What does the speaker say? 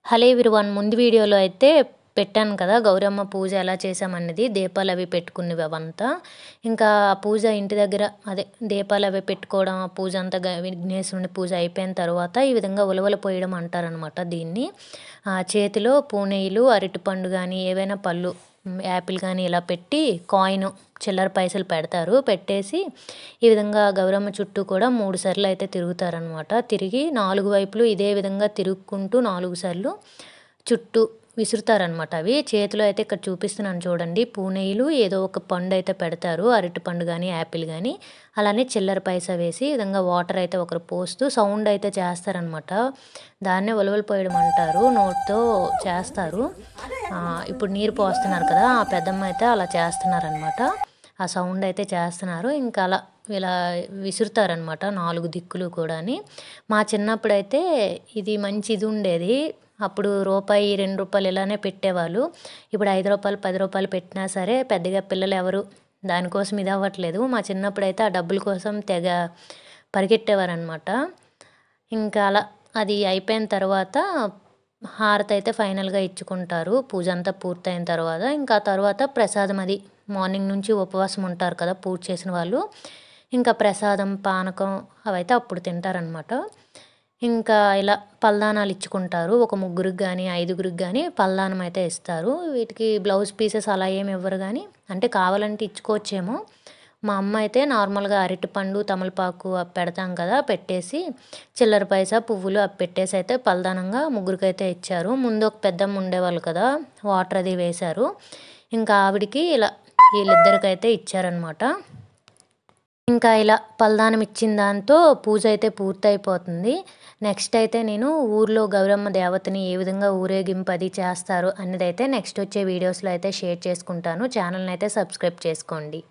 Hello everyone, ముందు వీడియోలో అయితే పెట్టాను కదా గౌరమ్మ పూజ ఎలా చేసామన్నది. దీపాలు అవి పెట్టుకున్నవి అవంతా. ఇంకా పూజ ఇంటి దగ్గర దీపాలు అవి పెట్టుకోవడం, ఆ పూజ అంతా విఘ్నేశ్వరుని పూజ అయిపోయిన తర్వాత ఈ విధంగా ఉలవలు పోయడం అంటారనమాట దీన్ని. చేతిలో పూనెలు, అరటిపండు కానీ ఏవైనా పళ్ళు, యాపిల్ కానీ ఇలా పెట్టి కాయిన్, చిల్లర పైసలు పెడతారు. పెట్టేసి ఈ విధంగా గౌరమ్మ చుట్టూ కూడా 3 సార్లు అయితే తిరుగుతారనమాట. తిరిగి 4 వైపులు ఇదే విధంగా తిరుగుకుంటూ 4 సార్లు చుట్టూ విసురుతారనమాట. అవి చేతిలో అయితే ఇక్కడ చూపిస్తున్నాను చూడండి. పూనెలు ఏదో ఒక పండు అయితే పెడతారు, అరటిపండు కానీ యాపిల్ కానీ. అలానే చిల్లర పైసా వేసి ఈ విధంగా వాటర్ అయితే ఒకరు పోస్తూ సౌండ్ అయితే చేస్తారనమాట. దాన్నే ఉలవలు పోయడం అంటారు. నోట్తో చేస్తారు. ఇప్పుడు నీరు పోస్తున్నారు కదా, ఆ పెద్దమ్మ అయితే అలా చేస్తున్నారనమాట. ఆ సౌండ్ అయితే చేస్తున్నారు. ఇంకా అలా ఇలా విసురుతారనమాట 4 దిక్కులు కూడాని. మా చిన్నప్పుడైతే ఇది మంచి ఇది ఉండేది. అప్పుడు రూపాయి, 2 రూపాయలు ఇలానే పెట్టేవాళ్ళు. ఇప్పుడు 5 రూపాయలు, 10 రూపాయలు పెట్టినా సరే పెద్దగా పిల్లలు ఎవరు దానికోసం ఇది అవ్వట్లేదు. మా చిన్నప్పుడైతే ఆ డబ్బుల కోసం తెగ పరిగెట్టేవారనమాట. ఇంకా అలా అది అయిపోయిన తర్వాత హారతి అయితే ఫైనల్గా ఇచ్చుకుంటారు పూజ అంతా పూర్తయిన తర్వాత. ఇంకా తర్వాత ప్రసాదం, అది మార్నింగ్ నుంచి ఉపవాసం ఉంటారు కదా పూజ చేసిన వాళ్ళు. ఇంకా ప్రసాదం, పానకం అవైతే అప్పుడు తింటారనమాట. ఇంకా ఇలా పల్దానాలు ఇచ్చుకుంటారు. ఒక 3గురికి కానీ 5గురికి కానీ పల్దానం అయితే ఇస్తారు. వీటికి బ్లౌజ్ పీసెస్ అలా ఏమి ఇవ్వరు కానీ, అంటే కావాలంటే ఇచ్చుకోవచ్చేమో. మా అమ్మ అయితే నార్మల్గా అరటిపండు, తమలపాకు పెడతాం కదా, పెట్టేసి చిల్లర పైసా, పువ్వులు పెట్టేసి అయితే పల్దానంగా 3గురికైతే ఇచ్చారు. ముందు ఒక పెద్దమ్మ ఉండేవాళ్ళు కదా, వాటర్ అది వేశారు. ఇంకా ఆవిడికి ఇలా వీళ్ళిద్దరికైతే ఇచ్చారనమాట. ఇంకా ఇలా పల్దానం ఇచ్చిన దాంతో పూజ అయితే పూర్తయిపోతుంది. నెక్స్ట్ అయితే నేను ఊర్లో గౌరమ్మ దేవతని ఏ విధంగా ఊరేగింపు అది చేస్తారు అన్నదైతే నెక్స్ట్ వచ్చే వీడియోస్లో అయితే షేర్ చేసుకుంటాను. ఛానల్ని అయితే సబ్స్క్రైబ్ చేసుకోండి.